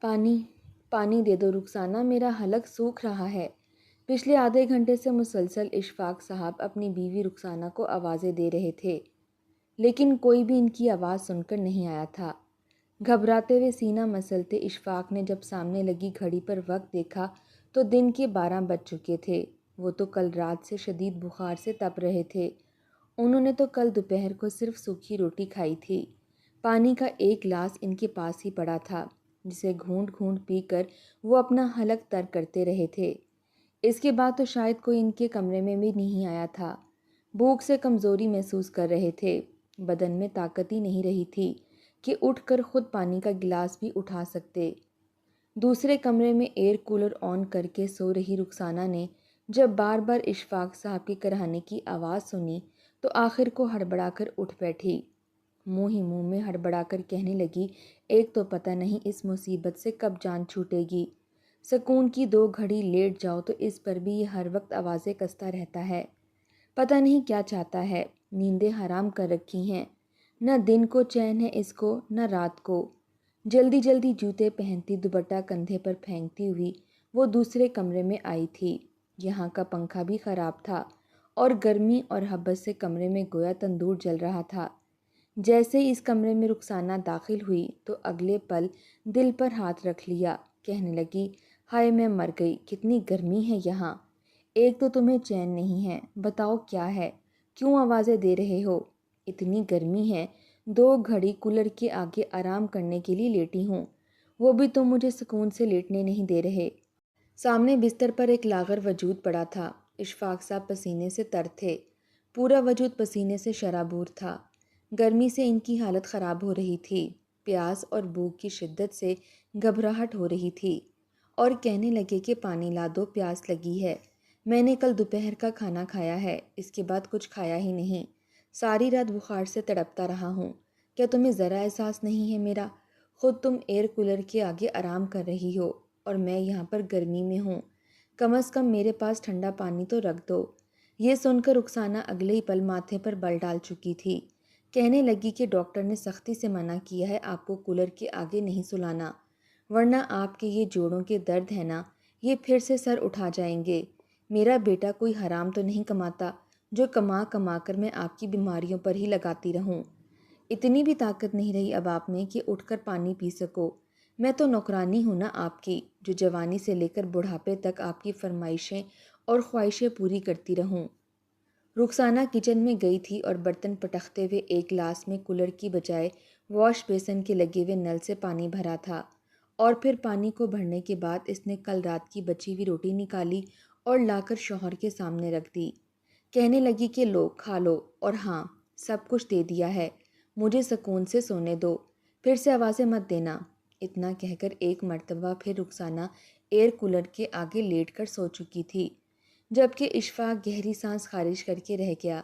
پانی پانی دے دو رخسانہ، میرا حلق سوکھ رہا ہے۔ پچھلے آدھے گھنٹے سے مسلسل اشفاق صاحب اپنی بیوی رخسانہ کو آوازیں دے رہے تھے، لیکن کوئی بھی ان کی آواز سن کر نہیں آیا تھا۔ گھبراتے ہوئے سینہ مسلتے اشفاق نے جب سامنے لگی گھڑی پر وقت دیکھا تو دن کے 12 بج چکے تھے۔ وہ تو کل رات سے شدید بخار سے تپ رہے تھے۔ انہوں نے تو کل دوپہر کو صرف سوکھی روٹی کھائی تھی۔ پانی کا ایک گلاس ان کے پاس ہی پڑا تھا، جسے گھونٹ گھونٹ پی کر وہ اپنا حلق تر کرتے رہے تھے۔ اس کے بعد تو شاید کوئی ان کے کمرے میں بھی نہیں آیا تھا۔ بھوک سے کمزوری محسوس کر رہے تھے، بدن میں طاقت ہی نہیں رہی تھی کہ اٹھ کر خود پانی کا گلاس بھی اٹھا سکتے۔ دوسرے کمرے میں ایئر کولر آن کر کے سو رہی رخسانہ نے جب بار بار اشفاق صاحب کے کراہنے کی آواز سنی تو آخر کو ہڑبڑا کر اٹھ بیٹھی۔ منہ ہی منہ میں ہڑبڑا کر کہنے لگی، ایک تو پتہ نہیں اس مصیبت سے کب جان چھوٹے گی۔ سکون کی 2 گھڑی لیٹ جاؤ تو اس پر بھی یہ ہر وقت آوازیں کستا رہتا ہے۔ پتہ نہیں کیا چاہتا ہے، نیندیں حرام کر رکھی ہیں، نہ دن کو چین ہے اس کو نہ رات کو۔ جلدی جلدی جوتے پہنتی دوپٹہ کندھے پر پھینکتی ہوئی وہ دوسرے کمرے میں آئی تھی۔ یہاں کا پنکھا بھی خراب تھا اور گرمی اور حبس سے کمرے میں گویا تندور جل رہا تھا۔ جیسے ہی اس کمرے میں رخسانہ داخل ہوئی تو اگلے پل دل پر ہاتھ رکھ لیا، کہنے لگی، ہائے میں مر گئی، کتنی گرمی ہے یہاں۔ ایک تو تمہیں چین نہیں ہے، بتاؤ کیا ہے، کیوں آوازیں دے رہے ہو؟ اتنی گرمی ہے، 2 گھڑی کولر کے آگے آرام کرنے کے لیے لیٹی ہوں، وہ بھی تم مجھے سکون سے لیٹنے نہیں دے رہے۔ سامنے بستر پر ایک لاغر وجود پڑا تھا۔ اشفاق صاحب پسینے سے تر تھے، پورا وجود پسینے سے شرابور تھا۔ گرمی سے ان کی حالت خراب ہو رہی تھی، پیاس اور بھوک کی شدت سے گھبراہٹ ہو رہی تھی، اور کہنے لگے کہ پانی لا دو، پیاس لگی ہے۔ میں نے کل دوپہر کا کھانا کھایا ہے، اس کے بعد کچھ کھایا ہی نہیں، ساری رات بخار سے تڑپتا رہا ہوں۔ کیا تمہیں ذرا احساس نہیں ہے میرا؟ خود تم ایئر کولر کے آگے آرام کر رہی ہو اور میں یہاں پر گرمی میں ہوں، کم از کم میرے پاس ٹھنڈا پانی تو رکھ دو۔ یہ سن کر رخسانہ اگلے ہی پل ماتھے پر بل ڈال چکی تھی۔ کہنے لگی کہ ڈاکٹر نے سختی سے منع کیا ہے آپ کو کولر کے آگے نہیں سلانا، ورنہ آپ کے یہ جوڑوں کے درد ہے نا، یہ پھر سے سر اٹھا جائیں گے۔ میرا بیٹا کوئی حرام تو نہیں کماتا جو کما کما کر میں آپ کی بیماریوں پر ہی لگاتی رہوں۔ اتنی بھی طاقت نہیں رہی اب آپ میں کہ اٹھ کر پانی پی سکو۔ میں تو نوکرانی ہوں نا آپ کی، جو جوانی سے لے کر بڑھاپے تک آپ کی فرمائشیں اور خواہشیں پوری کرتی رہوں۔ رخسانہ کچن میں گئی تھی اور برتن پٹکتے ہوئے ایک گلاس میں کولر کی بجائے واش بیسن کے لگے ہوئے نل سے پانی بھرا تھا، اور پھر پانی کو بھرنے کے بعد اس نے کل رات کی بچی ہوئی روٹی نکالی اور لا کر شوہر کے سامنے رکھ دی۔ کہنے لگی کہ لو کھا لو، اور ہاں سب کچھ دے دیا ہے، مجھے سکون سے سونے دو، پھر سے آوازیں مت دینا۔ اتنا کہہ کر ایک مرتبہ پھر رخسانہ ایئر کولر کے آگے لیٹ کر سو چکی تھی، جبکہ اشفاق گہری سانس خارج کر کے رہ گیا۔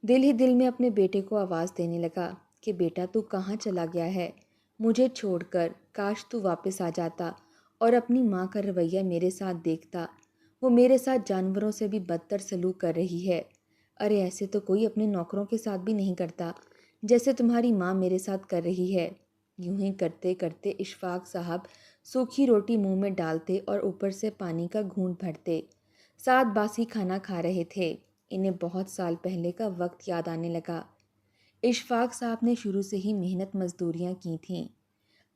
دل ہی دل میں اپنے بیٹے کو آواز دینے لگا کہ بیٹا تو کہاں چلا گیا ہے مجھے چھوڑ کر، کاش تو واپس آ جاتا اور اپنی ماں کا رویہ میرے ساتھ دیکھتا، وہ میرے ساتھ جانوروں سے بھی بدتر سلوک کر رہی ہے۔ ارے ایسے تو کوئی اپنے نوکروں کے ساتھ بھی نہیں کرتا جیسے تمہاری ماں میرے ساتھ کر رہی ہے۔ یوں ہی کرتے کرتے اشفاق صاحب سوکھی روٹی منہ میں ڈالتے اور اوپر سے پانی کا گھونٹ بھرتے، ساتھ باسی کھانا کھا رہے تھے۔ انہیں بہت سال پہلے کا وقت یاد آنے لگا۔ اشفاق صاحب نے شروع سے ہی محنت مزدوریاں کی تھیں۔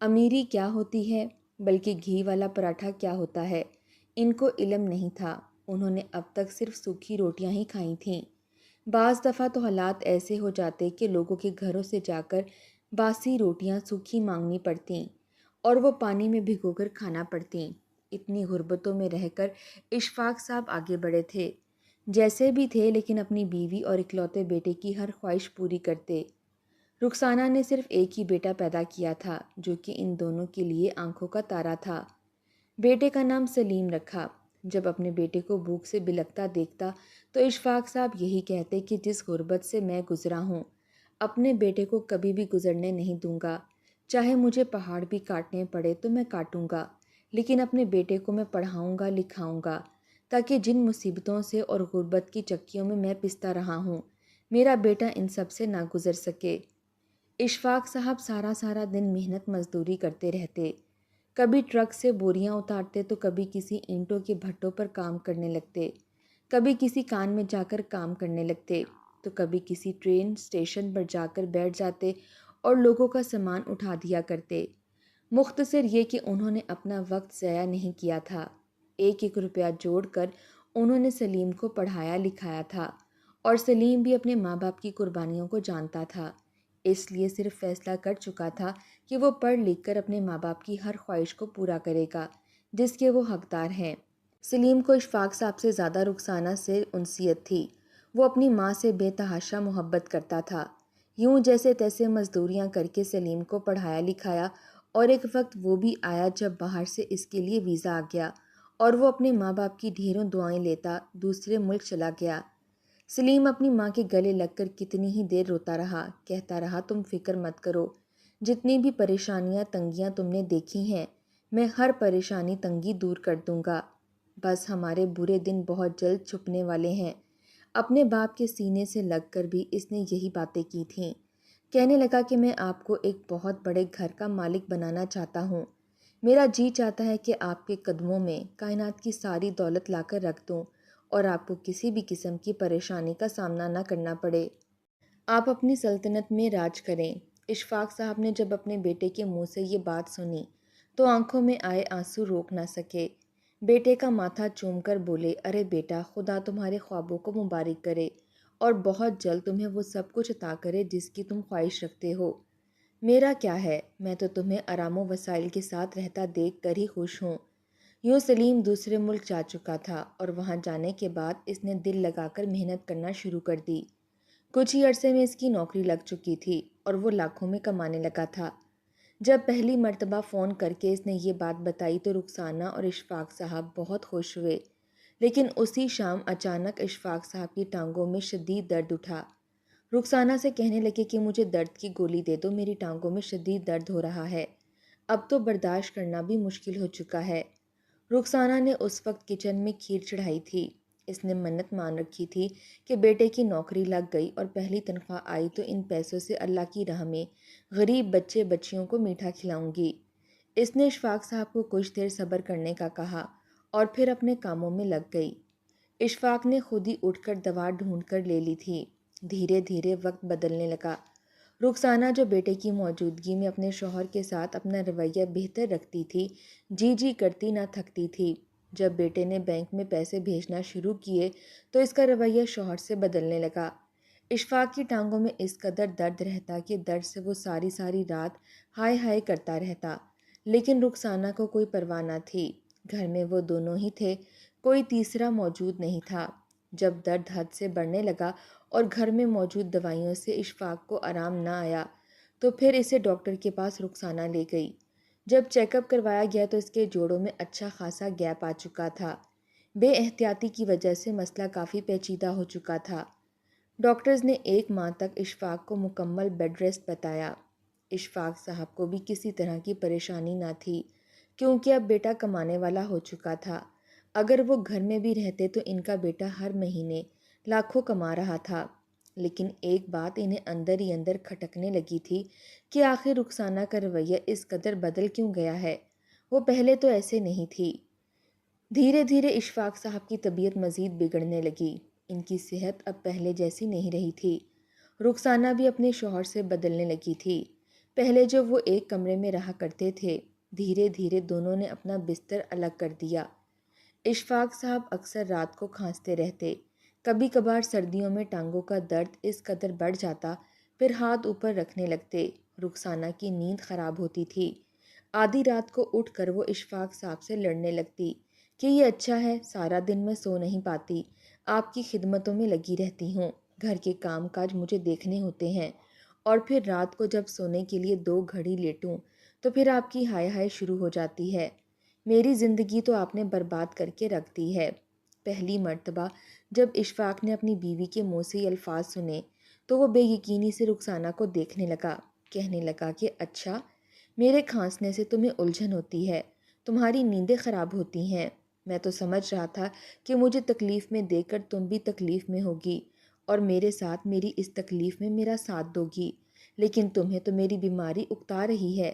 امیری کیا ہوتی ہے، بلکہ گھی والا پراٹھا کیا ہوتا ہے، ان کو علم نہیں تھا۔ انہوں نے اب تک صرف سوکھی روٹیاں ہی کھائی تھیں۔ بعض دفعہ تو حالات ایسے ہو جاتے کہ لوگوں کے گھروں سے جا کر باسی روٹیاں سوکھی مانگنی پڑتیں اور وہ پانی میں بھگو کر کھانا پڑتیں۔ اتنی غربتوں میں رہ کر اشفاق صاحب آگے بڑھے تھے، جیسے بھی تھے، لیکن اپنی بیوی اور اکلوتے بیٹے کی ہر خواہش پوری کرتے۔ رخسانہ نے صرف ایک ہی بیٹا پیدا کیا تھا جو کہ ان دونوں کے لیے آنکھوں کا تارا تھا۔ بیٹے کا نام سلیم رکھا۔ جب اپنے بیٹے کو بھوک سے بلکتا دیکھتا تو اشفاق صاحب یہی کہتے کہ جس غربت سے میں گزرا ہوں اپنے بیٹے کو کبھی بھی گزرنے نہیں دوں گا، چاہے مجھے پہاڑ بھی کاٹنے پڑے تو میں کاٹوں گا، لیکن اپنے بیٹے کو میں پڑھاؤں گا لکھاؤں گا، تاکہ جن مصیبتوں سے اور غربت کی چکیوں میں پستا رہا ہوں میرا بیٹا ان سب سے نہ گزر سکے۔ اشفاق صاحب سارا دن محنت مزدوری کرتے رہتے، کبھی ٹرک سے بوریاں اتارتے تو کبھی کسی اینٹوں کے بھٹوں پر کام کرنے لگتے، کبھی کسی کان میں جا کر کام کرنے لگتے، تو کبھی کسی ٹرین اسٹیشن پر جا کر بیٹھ جاتے اور لوگوں کا سامان اٹھا دیا کرتے۔ مختصر یہ کہ انہوں نے اپنا وقت ضائع نہیں کیا تھا۔ ایک ایک روپیہ جوڑ کر انہوں نے سلیم کو پڑھایا لکھایا تھا، اور سلیم بھی اپنے ماں باپ کی قربانیوں کو جانتا تھا، اس لیے صرف فیصلہ کر چکا تھا کہ وہ پڑھ لکھ کر اپنے ماں باپ کی ہر خواہش کو پورا کرے گا جس کے وہ حقدار ہیں۔ سلیم کو اشفاق صاحب سے زیادہ رخسانہ سے انسیت تھی۔ وہ اپنی ماں سے بے تحاشا محبت کرتا تھا۔ یوں جیسے تیسے مزدوریاں کر کے سلیم کو پڑھایا لکھایا، اور ایک وقت وہ بھی آیا جب باہر سے اس کے لیے ویزا آ گیا اور وہ اپنے ماں باپ کی ڈھیروں دعائیں لیتا دوسرے ملک چلا گیا۔ سلیم اپنی ماں کے گلے لگ کر کتنی ہی دیر روتا رہا، کہتا رہا تم فکر مت کرو، جتنی بھی پریشانیاں تنگیاں تم نے دیکھی ہیں میں ہر پریشانی تنگی دور کر دوں گا، بس ہمارے برے دن بہت جلد چھپنے والے ہیں۔ اپنے باپ کے سینے سے لگ کر بھی اس نے یہی باتیں کی تھیں۔ کہنے لگا کہ میں آپ کو ایک بہت بڑے گھر کا مالک بنانا چاہتا ہوں، میرا جی چاہتا ہے کہ آپ کے قدموں میں کائنات کی ساری دولت لا کر رکھ دوں اور آپ کو کسی بھی قسم کی پریشانی کا سامنا نہ کرنا پڑے، آپ اپنی سلطنت میں راج کریں۔ اشفاق صاحب نے جب اپنے بیٹے کے منہ سے یہ بات سنی تو آنکھوں میں آئے آنسو روک نہ سکے۔ بیٹے کا ماتھا چوم کر بولے، ارے بیٹا، خدا تمہارے خوابوں کو مبارک کرے اور بہت جلد تمہیں وہ سب کچھ عطا کرے جس کی تم خواہش رکھتے ہو۔ میرا کیا ہے، میں تو تمہیں آرام و وسائل کے ساتھ رہتا دیکھ کر ہی خوش ہوں۔ یوں سلیم دوسرے ملک جا چکا تھا اور وہاں جانے کے بعد اس نے دل لگا کر محنت کرنا شروع کر دی۔ کچھ ہی عرصے میں اس کی نوکری لگ چکی تھی اور وہ لاکھوں میں کمانے لگا تھا۔ جب پہلی مرتبہ فون کر کے اس نے یہ بات بتائی تو رخسانہ اور اشفاق صاحب بہت خوش ہوئے، لیکن اسی شام اچانک اشفاق صاحب کی ٹانگوں میں شدید درد اٹھا۔ رخسانہ سے کہنے لگے کہ مجھے درد کی گولی دے دو، میری ٹانگوں میں شدید درد ہو رہا ہے، اب تو برداشت کرنا بھی مشکل ہو چکا ہے۔ رخسانہ نے اس وقت کچن میں کھیر چڑھائی تھی۔ اس نے منت مان رکھی تھی کہ بیٹے کی نوکری لگ گئی اور پہلی تنخواہ آئی تو ان پیسوں سے اللہ کی راہ میں غریب بچے بچیوں کو میٹھا کھلاؤں گی۔ اس نے اشفاق صاحب کو کچھ دیر صبر کرنے کا کہا اور پھر اپنے کاموں میں لگ گئی۔ اشفاق نے خود ہی اٹھ کر دوا ڈھونڈ کر لے لی تھی۔ دھیرے دھیرے وقت بدلنے لگا۔ رخسانہ جو بیٹے کی موجودگی میں اپنے شوہر کے ساتھ اپنا رویہ بہتر رکھتی تھی، جی جی کرتی نہ تھکتی تھی۔ جب بیٹے نے بینک میں پیسے بھیجنا شروع کیے تو اس کا رویہ شوہر سے بدلنے لگا۔ اشفاق کی ٹانگوں میں اس قدر درد رہتا کہ درد سے وہ ساری ساری رات ہائے ہائے کرتا رہتا، لیکن رخسانہ کو کوئی پرواہ نہ تھی۔ گھر میں وہ دونوں ہی تھے، کوئی تیسرا موجود نہیں تھا۔ جب درد حد سے بڑھنے لگا اور گھر میں موجود دوائیوں سے اشفاق کو آرام نہ آیا تو پھر اسے ڈاکٹر کے پاس رخسانہ لے گئی۔ جب چیک اپ کروایا گیا تو اس کے جوڑوں میں اچھا خاصا گیپ آ چکا تھا۔ بے احتیاطی کی وجہ سے مسئلہ کافی پیچیدہ ہو چکا تھا۔ ڈاکٹرز نے 1 ماہ تک اشفاق کو مکمل بیڈ ریسٹ بتایا۔ اشفاق صاحب کو بھی کسی طرح کی پریشانی نہ تھی کیونکہ اب بیٹا کمانے والا ہو چکا تھا۔ اگر وہ گھر میں بھی رہتے تو ان کا بیٹا ہر مہینے لاکھوں کما رہا تھا، لیکن ایک بات انہیں اندر ہی اندر کھٹکنے لگی تھی کہ آخر رخسانہ کا رویہ اس قدر بدل کیوں گیا ہے، وہ پہلے تو ایسے نہیں تھی۔ دھیرے دھیرے اشفاق صاحب کی طبیعت مزید بگڑنے لگی۔ ان کی صحت اب پہلے جیسی نہیں رہی تھی۔ رخسانہ بھی اپنے شوہر سے بدلنے لگی تھی۔ پہلے جو وہ ایک کمرے میں رہا کرتے تھے، دھیرے دھیرے دونوں نے اپنا بستر الگ کر دیا۔ اشفاق صاحب اکثر رات کو کھانستے رہتے، کبھی کبھار سردیوں میں ٹانگوں کا درد اس قدر بڑھ جاتا پھر ہاتھ اوپر رکھنے لگتے۔ رخسانہ کی نیند خراب ہوتی تھی۔ آدھی رات کو اٹھ کر وہ اشفاق صاحب سے لڑنے لگتی کہ یہ اچھا ہے سارا دن میں سو نہیں پاتی، آپ کی خدمتوں میں لگی رہتی ہوں، گھر کے کام کاج مجھے دیکھنے ہوتے ہیں، اور پھر رات کو جب سونے کے لیے 2 گھڑی لیٹوں تو پھر آپ کی ہائے ہائے شروع ہو جاتی ہے، میری زندگی تو آپ نے برباد کر کے رکھ دی ہے۔ پہلی مرتبہ جب اشفاق نے اپنی بیوی کے منہ سے یہ الفاظ سنے تو وہ بے یقینی سے رخسانہ کو دیکھنے لگا، کہنے لگا کہ اچھا، میرے کھانسنے سے تمہیں الجھن ہوتی ہے، تمہاری نیندیں خراب ہوتی ہیں، میں تو سمجھ رہا تھا کہ مجھے تکلیف میں دے کر تم بھی تکلیف میں ہوگی اور میرے ساتھ میری اس تکلیف میں میرا ساتھ دو گی، لیکن تمہیں تو میری بیماری اکتا رہی ہے۔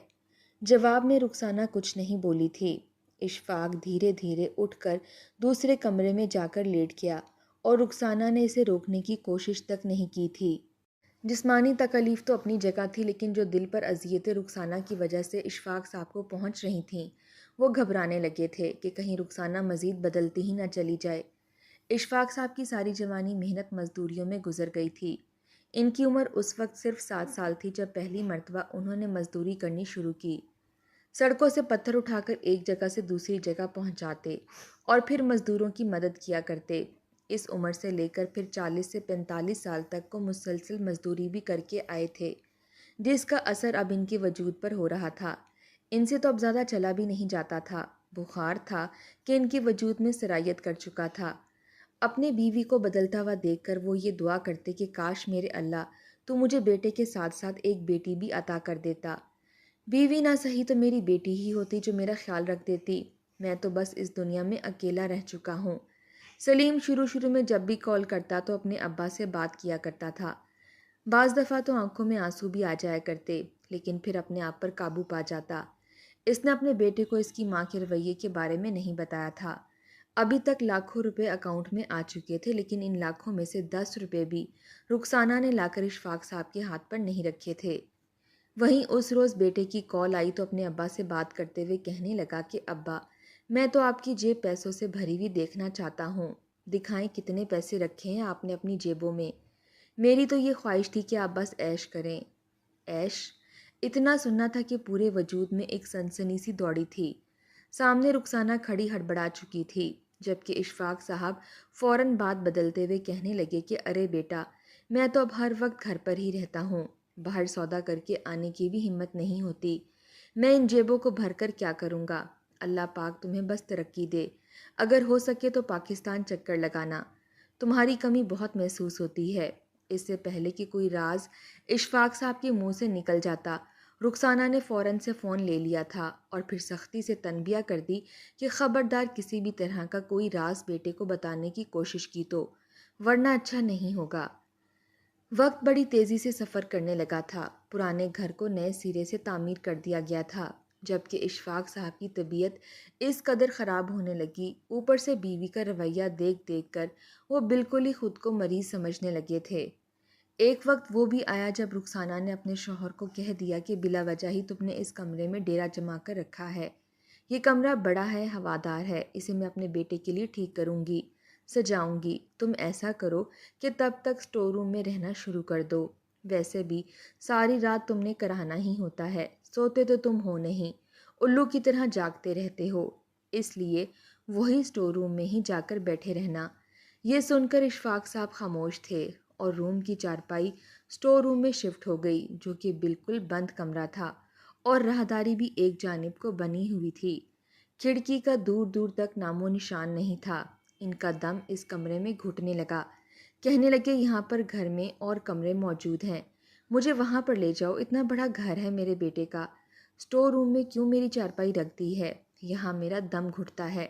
جواب میں رخسانہ کچھ نہیں بولی تھی۔ اشفاق دھیرے دھیرے اٹھ کر دوسرے کمرے میں جا کر لیٹ گیا اور رخسانہ نے اسے روکنے کی کوشش تک نہیں کی تھی۔ جسمانی تکلیف تو اپنی جگہ تھی، لیکن جو دل پر اذیتیں رخسانہ کی وجہ سے اشفاق صاحب کو پہنچ رہی تھیں، وہ گھبرانے لگے تھے کہ کہیں رخسانہ مزید بدلتی ہی نہ چلی جائے۔ اشفاق صاحب کی ساری جوانی محنت مزدوریوں میں گزر گئی تھی۔ ان کی عمر اس وقت صرف 7 سال تھی جب پہلی مرتبہ انہوں نے مزدوری کرنی شروع کی۔ سڑکوں سے پتھر اٹھا کر ایک جگہ سے دوسری جگہ پہنچاتے اور پھر مزدوروں کی مدد کیا کرتے۔ اس عمر سے لے کر پھر 40 سے 45 سال تک کو مسلسل مزدوری بھی کر کے آئے تھے، جس کا اثر اب ان کے وجود پر ہو رہا تھا۔ ان سے تو اب زیادہ چلا بھی نہیں جاتا تھا۔ بخار تھا کہ ان کے وجود میں سرایت کر چکا تھا۔ اپنے بیوی کو بدلتا ہوا دیکھ کر وہ یہ دعا کرتے کہ کاش میرے اللہ تو مجھے بیٹے کے ساتھ ساتھ ایک بیٹی بھی عطا کر دیتا۔ بیوی نہ صحیح تو میری بیٹی ہی ہوتی جو میرا خیال رکھ دیتی۔ میں تو بس اس دنیا میں اکیلا رہ چکا ہوں۔ سلیم شروع میں جب بھی کال کرتا تو اپنے ابا سے بات کیا کرتا تھا۔ بعض دفعہ تو آنکھوں میں آنسو بھی آ جایا کرتے، لیکن پھر اپنے آپ پر قابو پا جاتا۔ اس نے اپنے بیٹے کو اس کی ماں کے رویے کے بارے میں نہیں بتایا تھا۔ ابھی تک لاکھوں روپے اکاؤنٹ میں آ چکے تھے، لیکن ان لاکھوں میں سے 10 روپے بھی رخسانہ نے لا کر اشفاق صاحب کے ہاتھ پر نہیں رکھے تھے۔ وہیں اس روز بیٹے کی کال آئی تو اپنے ابا سے بات کرتے ہوئے کہنے لگا کہ ابا، میں تو آپ کی جیب پیسوں سے بھری ہوئی دیکھنا چاہتا ہوں۔ دکھائیں کتنے پیسے رکھے ہیں آپ نے اپنی جیبوں میں۔ میری تو یہ خواہش تھی کہ آپ بس عیش کریں۔ عیش؟ اتنا سننا تھا کہ پورے وجود میں ایک سنسنی سی دوڑی تھی۔ سامنے رخسانہ کھڑی ہڑبڑا چکی تھی، جبکہ اشفاق صاحب فوراً بات بدلتے ہوئے کہنے لگے کہ ارے بیٹا، میں تو اب ہر وقت گھر پر ہی رہتا ہوں، باہر سودا کر کے آنے کی بھی ہمت نہیں ہوتی۔ میں ان جیبوں کو بھر کر کیا کروں گا؟ اللہ پاک تمہیں بس ترقی دے۔ اگر ہو سکے تو پاکستان چکر لگانا۔ تمہاری کمی بہت محسوس ہوتی ہے۔ اس سے پہلے کہ کوئی راز اشفاق صاحب کے منہ سے نکل جاتا، رخسانہ نے فوراً سے فون لے لیا تھا اور پھر سختی سے تنبیہ کر دی کہ خبردار کسی بھی طرح کا کوئی راز بیٹے کو بتانے کی کوشش کی تو، ورنہ اچھا نہیں ہوگا۔ وقت بڑی تیزی سے سفر کرنے لگا تھا۔ پرانے گھر کو نئے سرے سے تعمیر کر دیا گیا تھا، جبکہ اشفاق صاحب کی طبیعت اس قدر خراب ہونے لگی، اوپر سے بیوی کا رویہ دیکھ دیکھ کر وہ بالکل ہی خود کو مریض سمجھنے لگے تھے۔ ایک وقت وہ بھی آیا جب رخسانہ نے اپنے شوہر کو کہہ دیا کہ بلا وجہ ہی تم نے اس کمرے میں ڈیرا جما کر رکھا ہے۔ یہ کمرہ بڑا ہے، ہوادار ہے، اسے میں اپنے بیٹے کے لیے ٹھیک کروں گی، سجاؤں گی۔ تم ایسا کرو کہ تب تک سٹور روم میں رہنا شروع کر دو۔ ویسے بھی ساری رات تم نے کراہنا ہی ہوتا ہے، سوتے تو تم ہو نہیں، الو کی طرح جاگتے رہتے ہو، اس لیے وہی سٹور روم میں ہی جا کر بیٹھے رہنا۔ یہ سن کر اشفاق صاحب خاموش تھے اور روم کی چارپائی سٹور روم میں شفٹ ہو گئی، جو کہ بالکل بند کمرہ تھا اور راہداری بھی ایک جانب کو بنی ہوئی تھی۔ کھڑکی کا دور دور تک نام و نشان نہیں تھا۔ ان کا دم اس کمرے میں گھٹنے لگا۔ کہنے لگے یہاں پر گھر میں اور کمرے موجود ہیں، مجھے وہاں پر لے جاؤ، اتنا بڑا گھر ہے میرے بیٹے کا، سٹور روم میں کیوں میری چارپائی رکھ دی ہے؟ یہاں میرا دم گھٹتا ہے۔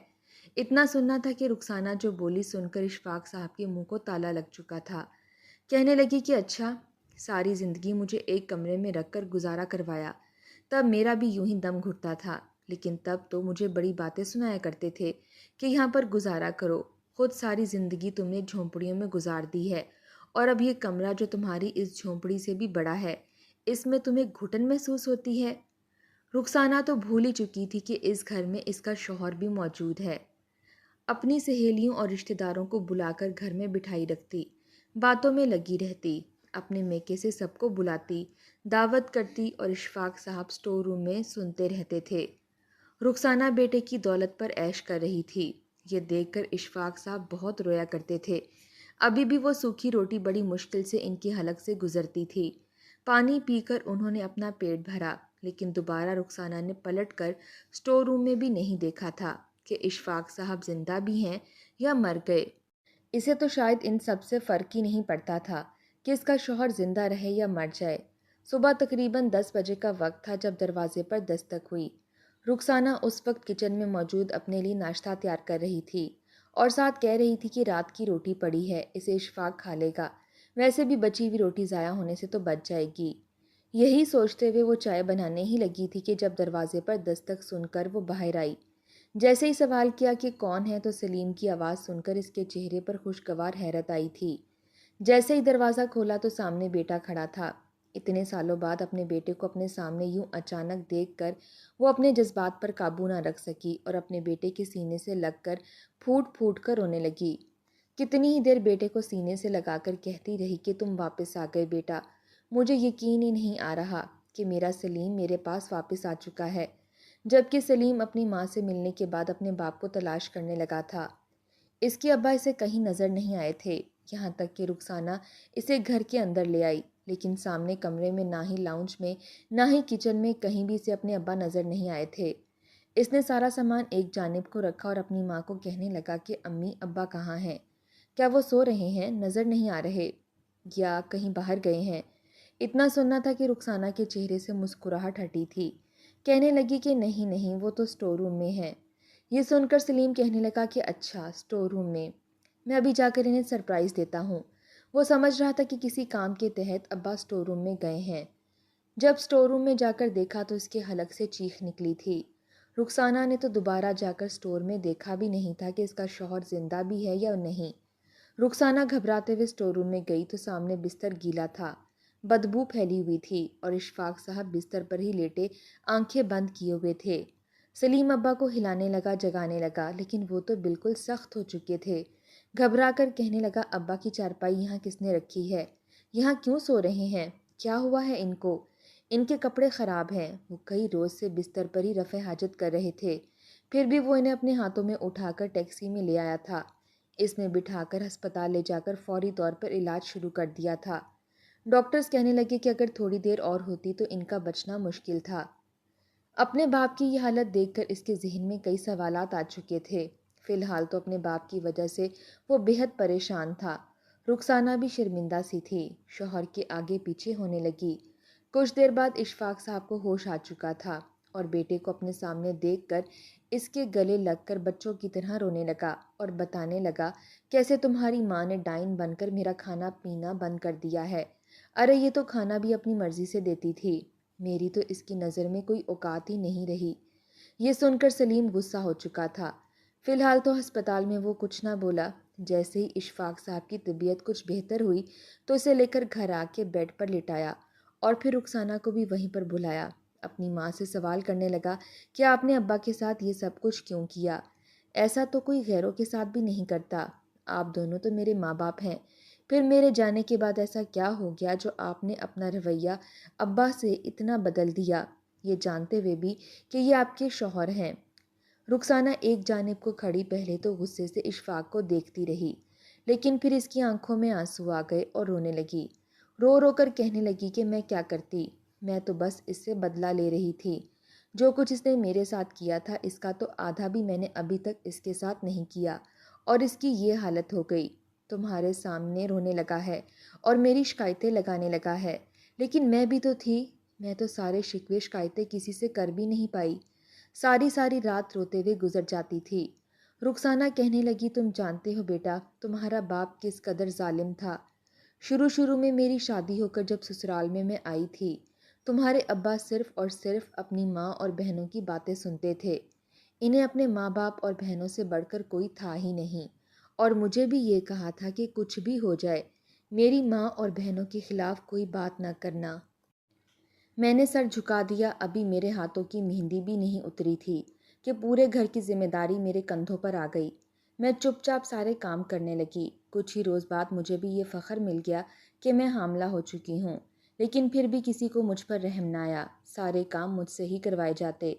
اتنا سننا تھا کہ رخسانہ جو بولی سن کر اشفاق صاحب کے منہ کو تالا لگ چکا تھا۔ کہنے لگی کہ اچھا، ساری زندگی مجھے ایک کمرے میں رکھ کر گزارا کروایا، تب میرا بھی یوں ہی دم گھٹتا تھا، لیکن تب تو مجھے بڑی باتیں سنایا کرتے تھے کہ یہاں پر گزارا کرو، خود ساری زندگی تم نے جھونپڑیوں میں گزار دی ہے، اور اب یہ کمرہ جو تمہاری اس جھونپڑی سے بھی بڑا ہے، اس میں تمہیں گھٹن محسوس ہوتی ہے۔ رخسانہ تو بھول ہی چکی تھی کہ اس گھر میں اس کا شوہر بھی موجود ہے۔ اپنی سہیلیوں اور رشتہ داروں کو بلا کر گھر میں بٹھائی رکھتی، باتوں میں لگی رہتی، اپنے میکے سے سب کو بلاتی، دعوت کرتی اور اشفاق صاحب سٹور روم میں سنتے رہتے تھے۔ رخسانہ بیٹے کی دولت پر عیش کر رہی تھی۔ یہ دیکھ کر اشفاق صاحب بہت رویا کرتے تھے۔ ابھی بھی وہ سوکھی روٹی بڑی مشکل سے ان کی حلق سے گزرتی تھی۔ پانی پی کر انہوں نے اپنا پیٹ بھرا، لیکن دوبارہ رخسانہ نے پلٹ کر سٹور روم میں بھی نہیں دیکھا تھا کہ اشفاق صاحب زندہ بھی ہیں یا مر گئے۔ اسے تو شاید ان سب سے فرق ہی نہیں پڑتا تھا کہ اس کا شوہر زندہ رہے یا مر جائے۔ صبح تقریباً 10 بجے کا وقت تھا جب دروازے پر دستک ہوئی۔ رخسانہ اس وقت کچن میں موجود اپنے لیے ناشتہ تیار کر رہی تھی اور ساتھ کہہ رہی تھی کہ رات کی روٹی پڑی ہے، اسے اشفاق کھا لے گا، ویسے بھی بچی ہوئی روٹی ضائع ہونے سے تو بچ جائے گی۔ یہی سوچتے ہوئے وہ چائے بنانے ہی لگی تھی کہ جب دروازے پر دستک سن کر وہ باہر آئی۔ جیسے ہی سوال کیا کہ کون ہے تو سلیم کی آواز سن کر اس کے چہرے پر خوشگوار حیرت آئی تھی۔ جیسے ہی دروازہ کھولا تو سامنے بیٹا کھڑا تھا۔ اتنے سالوں بعد اپنے بیٹے کو اپنے سامنے یوں اچانک دیکھ کر وہ اپنے جذبات پر قابو نہ رکھ سکی اور اپنے بیٹے کے سینے سے لگ کر پھوٹ پھوٹ کر رونے لگی۔ کتنی ہی دیر بیٹے کو سینے سے لگا کر کہتی رہی کہ تم واپس آ گئے بیٹا، مجھے یقین ہی نہیں آ رہا کہ میرا سلیم میرے پاس واپس آ چکا ہے۔ جبکہ سلیم اپنی ماں سے ملنے کے بعد اپنے باپ کو تلاش کرنے لگا تھا۔ اس کے ابا اسے کہیں نظر نہیں آئے تھے، یہاں تک کہ رخسانہ اسے گھر کے اندر لے آئی، لیکن سامنے کمرے میں نہ ہی لاؤنج میں نہ ہی کچن میں کہیں بھی اسے اپنے ابا نظر نہیں آئے تھے۔ اس نے سارا سامان ایک جانب کو رکھا اور اپنی ماں کو کہنے لگا کہ امی ابا کہاں ہیں؟ کیا وہ سو رہے ہیں؟ نظر نہیں آ رہے یا کہیں باہر گئے ہیں؟ اتنا سننا تھا کہ رخسانہ کے چہرے سے مسکراہٹ ہٹی تھی۔ کہنے لگی کہ نہیں وہ تو اسٹور روم میں ہیں۔ یہ سن کر سلیم کہنے لگا کہ اچھا اسٹور روم میں ابھی جا کر انہیں سرپرائز دیتا ہوں۔ وہ سمجھ رہا تھا کہ کسی کام کے تحت ابا اسٹور روم میں گئے ہیں۔ جب اسٹور روم میں جا کر دیکھا تو اس کے حلق سے چیخ نکلی تھی۔ رخسانہ نے تو دوبارہ جا کر اسٹور میں دیکھا بھی نہیں تھا کہ اس کا شوہر زندہ بھی ہے یا نہیں۔ رخسانہ گھبراتے ہوئے اسٹور روم میں گئی تو سامنے بستر گیلا تھا، بدبو پھیلی ہوئی تھی اور اشفاق صاحب بستر پر ہی لیٹے آنکھیں بند کیے ہوئے تھے۔ سلیم ابا کو ہلانے لگا، جگانے لگا، لیکن وہ تو بالکل سخت ہو چکے تھے۔ گھبرا کر کہنے لگا ابا کی چارپائی یہاں کس نے رکھی ہے؟ یہاں کیوں سو رہے ہیں؟ کیا ہوا ہے ان کو؟ ان کے کپڑے خراب ہیں۔ وہ کئی روز سے بستر پر ہی رفع حاجت کر رہے تھے، پھر بھی وہ انہیں اپنے ہاتھوں میں اٹھا کر ٹیکسی میں لے آیا تھا۔ اس میں بٹھا کر ہسپتال لے جا کر فوری طور پر علاج شروع کر دیا تھا۔ ڈاکٹرز کہنے لگے کہ اگر تھوڑی دیر اور ہوتی تو ان کا بچنا مشکل تھا۔ اپنے باپ کی یہ حالت دیکھ کر اس کے ذہن میں کئی سوالات آ چکے تھے۔ فی الحال تو اپنے باپ کی وجہ سے وہ بے حد پریشان تھا۔ رخسانہ بھی شرمندہ سی تھی، شوہر کے آگے پیچھے ہونے لگی۔ کچھ دیر بعد اشفاق صاحب کو ہوش آ چکا تھا اور بیٹے کو اپنے سامنے دیکھ کر اس کے گلے لگ کر بچوں کی طرح رونے لگا اور بتانے لگا کیسے تمہاری ماں نے ڈائن بن کر میرا کھانا پینا بند کر دیا ہے۔ ارے یہ تو کھانا بھی اپنی مرضی سے دیتی تھی، میری تو اس کی نظر میں کوئی اوقات ہی نہیں رہی۔ یہ سن کر سلیم غصہ ہو چکا تھا۔ فی الحال تو ہسپتال میں وہ کچھ نہ بولا۔ جیسے ہی اشفاق صاحب کی طبیعت کچھ بہتر ہوئی تو اسے لے کر گھر آ کے بیڈ پر لٹایا اور پھر رخسانہ کو بھی وہیں پر بلایا۔ اپنی ماں سے سوال کرنے لگا کہ آپ نے ابا کے ساتھ یہ سب کچھ کیوں کیا؟ ایسا تو کوئی غیروں کے ساتھ بھی نہیں کرتا۔ آپ دونوں تو میرے ماں باپ ہیں، پھر میرے جانے کے بعد ایسا کیا ہو گیا جو آپ نے اپنا رویہ ابا سے اتنا بدل دیا، یہ جانتے ہوئے بھی کہ یہ آپ کے شوہر ہیں؟ رخسانہ ایک جانب کو کھڑی پہلے تو غصے سے اشفاق کو دیکھتی رہی، لیکن پھر اس کی آنکھوں میں آنسو آ گئے اور رونے لگی۔ رو رو کر کہنے لگی کہ میں کیا کرتی، میں تو بس اس سے بدلہ لے رہی تھی۔ جو کچھ اس نے میرے ساتھ کیا تھا اس کا تو آدھا بھی میں نے ابھی تک اس کے ساتھ نہیں کیا، اور اس کی یہ حالت ہو گئی۔ تمہارے سامنے رونے لگا ہے اور میری شکایتیں لگانے لگا ہے، لیکن میں بھی تو تھی، میں تو سارے شکوے شکایتیں کسی سے کر بھی نہیں پائی، ساری ساری رات روتے ہوئے گزر جاتی تھی۔ رخسانہ کہنے لگی تم جانتے ہو بیٹا تمہارا باپ کس قدر ظالم تھا۔ شروع میں میری شادی ہو کر جب سسرال میں آئی تھی، تمہارے ابا صرف اور صرف اپنی ماں اور بہنوں کی باتیں سنتے تھے، انہیں اپنے ماں باپ اور بہنوں سے بڑھ کر کوئی تھا ہی نہیں، اور مجھے بھی یہ کہا تھا کہ کچھ بھی ہو جائے میری ماں اور بہنوں کے خلاف کوئی بات نہ کرنا۔ میں نے سر جھکا دیا، ابھی میرے ہاتھوں کی مہندی بھی نہیں اتری تھی کہ پورے گھر کی ذمہ داری میرے کندھوں پر آ گئی۔ میں چپ چاپ سارے کام کرنے لگی۔ کچھ ہی روز بعد مجھے بھی یہ فخر مل گیا کہ میں حاملہ ہو چکی ہوں، لیکن پھر بھی کسی کو مجھ پر رحم نہ آیا، سارے کام مجھ سے ہی کروائے جاتے۔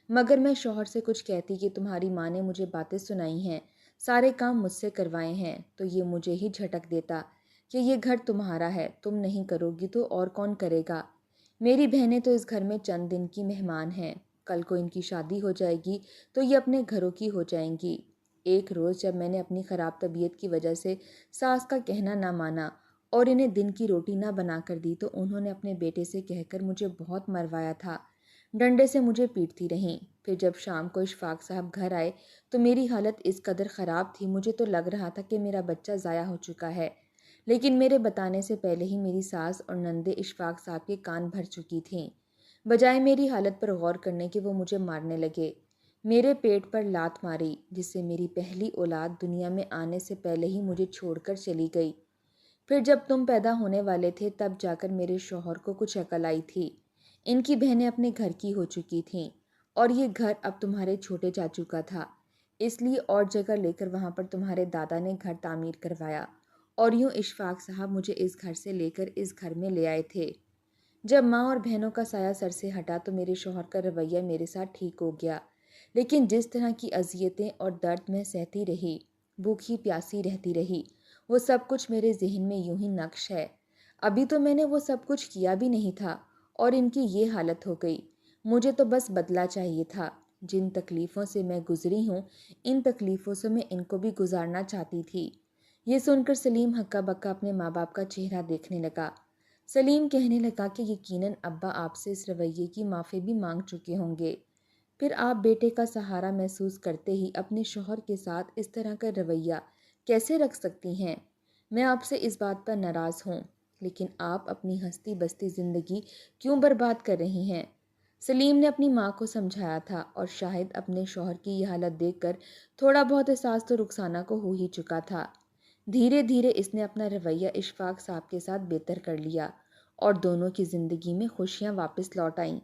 مگر میں شوہر سے کچھ کہتی کہ تمہاری ماں نے مجھے باتیں سنائی ہیں، سارے کام مجھ سے کروائے ہیں، تو یہ مجھے ہی جھٹک دیتا کہ یہ گھر تمہارا ہے، تم نہیں کرو گی تو اور کون کرے گا؟ میری بہنیں تو اس گھر میں چند دن کی مہمان ہیں، کل کو ان کی شادی ہو جائے گی تو یہ اپنے گھروں کی ہو جائیں گی۔ ایک روز جب میں نے اپنی خراب طبیعت کی وجہ سے ساس کا کہنا نہ مانا اور انہیں دن کی روٹی نہ بنا کر دی تو انہوں نے اپنے بیٹے سے کہہ کر مجھے بہت مروایا تھا، ڈنڈے سے مجھے پیٹتی رہیں۔ پھر جب شام کو اشفاق صاحب گھر آئے تو میری حالت اس قدر خراب تھی، مجھے تو لگ رہا تھا کہ میرا بچہ ضائع ہو چکا ہے، لیکن میرے بتانے سے پہلے ہی میری ساس اور نندے اشفاق صاحب کے کان بھر چکی تھیں۔ بجائے میری حالت پر غور کرنے کے وہ مجھے مارنے لگے۔ میرے پیٹ پر لات ماری، جس سے میری پہلی اولاد دنیا میں آنے سے پہلے ہی مجھے چھوڑ کر چلی گئی۔ پھر جب تم پیدا ہونے والے تھے تب جا کر میرے شوہر کو کچھ عقل آئی تھی۔ ان کی بہنیں اپنے گھر کی ہو چکی تھیں اور یہ گھر اب تمہارے چھوٹے چاچو کا تھا، اس لیے اور جگہ لے کر وہاں پر تمہارے دادا نے گھر تعمیر کروایا اور یوں اشفاق صاحب مجھے اس گھر سے لے کر اس گھر میں لے آئے تھے۔ جب ماں اور بہنوں کا سایہ سر سے ہٹا تو میرے شوہر کا رویہ میرے ساتھ ٹھیک ہو گیا، لیکن جس طرح کی اذیتیں اور درد میں سہتی رہی، بھوکی پیاسی رہتی رہی، وہ سب کچھ میرے ذہن میں یوں ہی نقش ہے۔ ابھی تو میں نے وہ سب کچھ کیا بھی نہیں تھا اور ان کی یہ حالت ہو گئی۔ مجھے تو بس بدلہ چاہیے تھا۔ جن تکلیفوں سے میں گزری ہوں، ان تکلیفوں سے میں ان کو بھی گزارنا چاہتی تھی۔ یہ سن کر سلیم ہکا بکا اپنے ماں باپ کا چہرہ دیکھنے لگا۔ سلیم کہنے لگا کہ یقیناً ابا آپ سے اس رویے کی معافی بھی مانگ چکے ہوں گے، پھر آپ بیٹے کا سہارا محسوس کرتے ہی اپنے شوہر کے ساتھ اس طرح کا رویہ کیسے رکھ سکتی ہیں؟ میں آپ سے اس بات پر ناراض ہوں، لیکن آپ اپنی ہستی بستی زندگی کیوں برباد کر رہی ہیں؟ سلیم نے اپنی ماں کو سمجھایا تھا اور شاید اپنے شوہر کی یہ حالت دیکھ کر تھوڑا بہت احساس تو رخسانہ کو ہو ہی چکا تھا۔ دھیرے دھیرے اس نے اپنا رویہ اشفاق صاحب کے ساتھ بہتر کر لیا اور دونوں کی زندگی میں خوشیاں واپس لوٹ آئیں۔